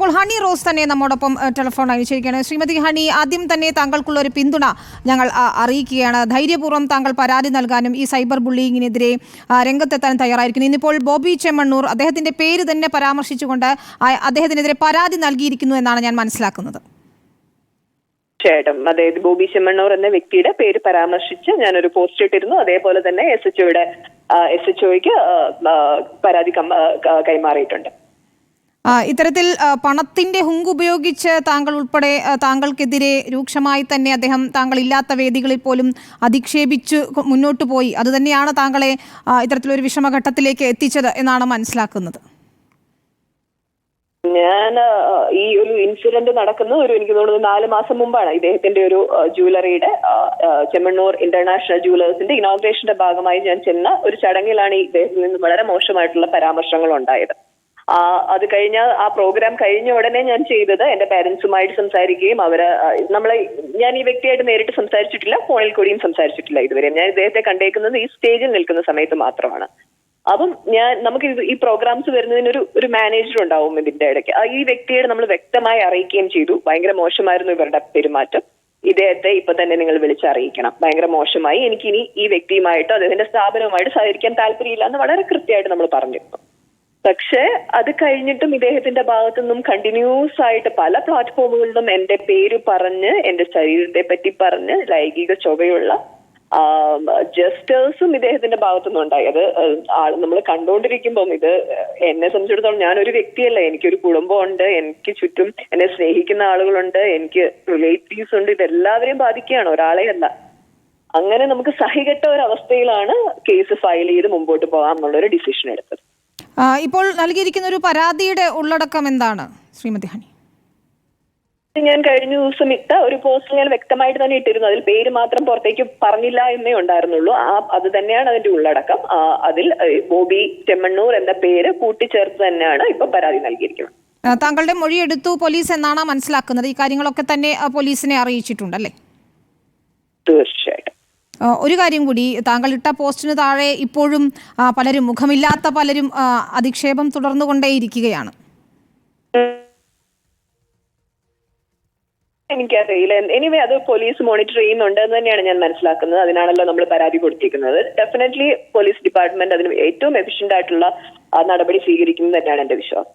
ഇപ്പോൾ ഹണി റോസ് തന്നെ നമ്മോടൊപ്പം ടെലിഫോൺ അയച്ചിരിക്കുകയാണ്. ശ്രീമതി ഹണി, ആദ്യം തന്നെ താങ്കൾക്കുള്ള ഒരു പിന്തുണ ഞങ്ങൾ അറിയിക്കുകയാണ്. ധൈര്യപൂർവ്വം താങ്കൾ പരാതി നൽകാനും ഈ സൈബർ ബുള്ളിങ്ങിനെതിരെ രംഗത്തെത്താനും തയ്യാറായിരിക്കുന്നു. ഇന്നിപ്പോൾ ബോബി ചെമ്മണ്ണൂർ അദ്ദേഹത്തിന്റെ പേര് തന്നെ പരാമർശിച്ചുകൊണ്ട് അദ്ദേഹത്തിനെതിരെ പരാതി നൽകിയിരിക്കുന്നു എന്നാണ് ഞാൻ മനസ്സിലാക്കുന്നത്. തീർച്ചയായിട്ടും അതായത് ബോബി ചെമ്മണ്ണൂർ എന്ന വ്യക്തിയുടെ പേര് പരാമർശിച്ച് ഞാനൊരു പോസ്റ്റ് ഇട്ടിരുന്നു. അതേപോലെ തന്നെ SHOയ്ക്ക് പരാതി കൈമാറിയിട്ടുണ്ട്. ഇത്തരത്തിൽ പണത്തിന്റെ ഹുങ്ക് ഉപയോഗിച്ച് താങ്കൾ ഉൾപ്പെടെ താങ്കൾക്കെതിരെ രൂക്ഷമായി തന്നെ അദ്ദേഹം താങ്കൾ ഇല്ലാത്ത വേദികളിൽ പോലും അധിക്ഷേപിച്ച് മുന്നോട്ട് പോയി. അതുതന്നെയാണ് താങ്കളെ ഇത്തരത്തിലൊരു വിഷമഘട്ടത്തിലേക്ക് എത്തിച്ചത് എന്നാണ് മനസ്സിലാക്കുന്നത്. ഞാൻ ഈ ഒരു ഇൻസിഡന്റ് നടക്കുന്ന എനിക്ക് തോന്നുന്നു 4 മാസം മുമ്പാണ് ഇദ്ദേഹത്തിന്റെ ഒരു ജ്വല്ലറിയുടെ ചെമ്മണ്ണൂർ ഇന്റർനാഷണൽ ജുവലേഴ്സിന്റെ ഇനോഗ്രേഷന്റെ ഭാഗമായി ഞാൻ ചെന്ന ഒരു ചടങ്ങിലാണ് ഇദ്ദേഹത്തിൽ നിന്ന് വളരെ മോശമായിട്ടുള്ള പരാമർശങ്ങൾ ഉണ്ടായത്. അത് കഴിഞ്ഞ ആ പ്രോഗ്രാം കഴിഞ്ഞ ഉടനെ ഞാൻ ചെയ്തത് എന്റെ പേരൻസുമായിട്ട് സംസാരിക്കുകയും ഞാൻ ഈ വ്യക്തിയായിട്ട് നേരിട്ട് സംസാരിച്ചിട്ടില്ല, ഫോണിൽ കൂടിയും സംസാരിച്ചിട്ടില്ല ഇതുവരെ. ഞാൻ ഇദ്ദേഹത്തെ കണ്ടേക്കുന്നത് ഈ സ്റ്റേജിൽ നിൽക്കുന്ന സമയത്ത് മാത്രമാണ്. അപ്പം നമുക്ക് ഈ പ്രോഗ്രാംസ് വരുന്നതിന് ഒരു മാനേജർ ഉണ്ടാവും ഇതിന്റെ ഇടയ്ക്ക്. ഈ വ്യക്തിയോട് നമ്മൾ വ്യക്തമായി അറിയിക്കുകയും ചെയ്തു. ഭയങ്കര മോശമായിരുന്നു ഇവരുടെ പെരുമാറ്റം, ഇദ്ദേഹത്തെ ഇപ്പൊ തന്നെ നിങ്ങൾ വിളിച്ചറിയിക്കണം, ഭയങ്കര മോശമായി, എനിക്കിനി ഈ വ്യക്തിയുമായിട്ടോ അദ്ദേഹത്തിന്റെ സ്ഥാപനവുമായിട്ട് സഹകരിക്കാൻ താല്പര്യമില്ല എന്ന് വളരെ കൃത്യമായിട്ട് നമ്മൾ പറഞ്ഞിരുന്നു. പക്ഷെ അത് കഴിഞ്ഞിട്ടും ഇദ്ദേഹത്തിന്റെ ഭാഗത്തു നിന്നും കണ്ടിന്യൂസ് ആയിട്ട് പല പ്ലാറ്റ്ഫോമുകളിലും എന്റെ പേര് പറഞ്ഞ് എന്റെ ശരീരത്തെ പറ്റി പറഞ്ഞ് ലൈംഗിക ചൊവ്വയുള്ള ജസ്റ്റേഴ്സും ഇദ്ദേഹത്തിന്റെ ഭാഗത്തുനിന്ന് ഉണ്ടായി. അത് നമ്മൾ കണ്ടുകൊണ്ടിരിക്കുമ്പം ഇത് എന്നെ സംബന്ധിച്ചിടത്തോളം ഞാനൊരു വ്യക്തിയല്ല, എനിക്കൊരു കുടുംബമുണ്ട്, എനിക്ക് ചുറ്റും എന്നെ സ്നേഹിക്കുന്ന ആളുകളുണ്ട്, എനിക്ക് റിലേറ്റീവ്സ് ഉണ്ട്, ഇതെല്ലാവരെയും ബാധിക്കുകയാണ്, ഒരാളെ അല്ല. അങ്ങനെ നമുക്ക് സഹികെട്ട ഒരു അവസ്ഥയിലാണ് കേസ് ഫയൽ ചെയ്ത് മുമ്പോട്ട് പോകാം എന്നുള്ളൊരു ഡിസിഷൻ എടുത്തത്. ഇപ്പോൾ നൽകിയിരിക്കുന്ന ഒരു പരാതിയുടെ ഉള്ളടക്കം എന്താണ് ശ്രീമതി ഹണി? ഞാൻ കഴിഞ്ഞ ദിവസം ഇട്ട ഒരു പോസ്റ്റ് ഞാൻ വ്യക്തമായിട്ട് തന്നെ ഇട്ടിരുന്നു. അതിൽ പേര് മാത്രം പുറത്തേക്ക് പറഞ്ഞില്ല എന്നേ ഉണ്ടായിരുന്നുള്ളൂ. അത് തന്നെയാണ് അതിന്റെ ഉള്ളടക്കം. അതിൽ ബോബി ചെമ്മണ്ണൂർ എന്ന പേര് കൂട്ടിച്ചേർത്ത് തന്നെയാണ് ഇപ്പൊ പരാതി നൽകിയിരിക്കുന്നത്. താങ്കളുടെ മൊഴിയെടുത്തു പോലീസ് എന്നാണ് മനസ്സിലാക്കുന്നത്. ഈ കാര്യങ്ങളൊക്കെ തന്നെ പോലീസിനെ അറിയിച്ചിട്ടുണ്ടല്ലേ? തീർച്ചയായിട്ടും. ഒരു കാര്യം കൂടി, താങ്കൾ ഇട്ട പോസ്റ്റിന് താഴെ ഇപ്പോഴും പലരും, മുഖമില്ലാത്ത പലരും അധിക്ഷേപം തുടർന്നുകൊണ്ടേയിരിക്കുകയാണ്. എനിക്കറിയില്ല. എനിവേ അത് പോലീസ് മോണിറ്റർ ചെയ്യുന്നുണ്ട് എന്ന് തന്നെയാണ് ഞാൻ മനസ്സിലാക്കുന്നത്. അതിനാണല്ലോ നമ്മൾ പരാതി കൊടുത്തിരിക്കുന്നത്. ഡെഫിനറ്റ്ലി പോലീസ് ഡിപ്പാർട്ട്മെന്റ് അതിന് ഏറ്റവും എഫിഷ്യന്റ് ആയിട്ടുള്ള നടപടി സ്വീകരിക്കുന്നത് തന്നെയാണ് എന്റെ വിശ്വാസം.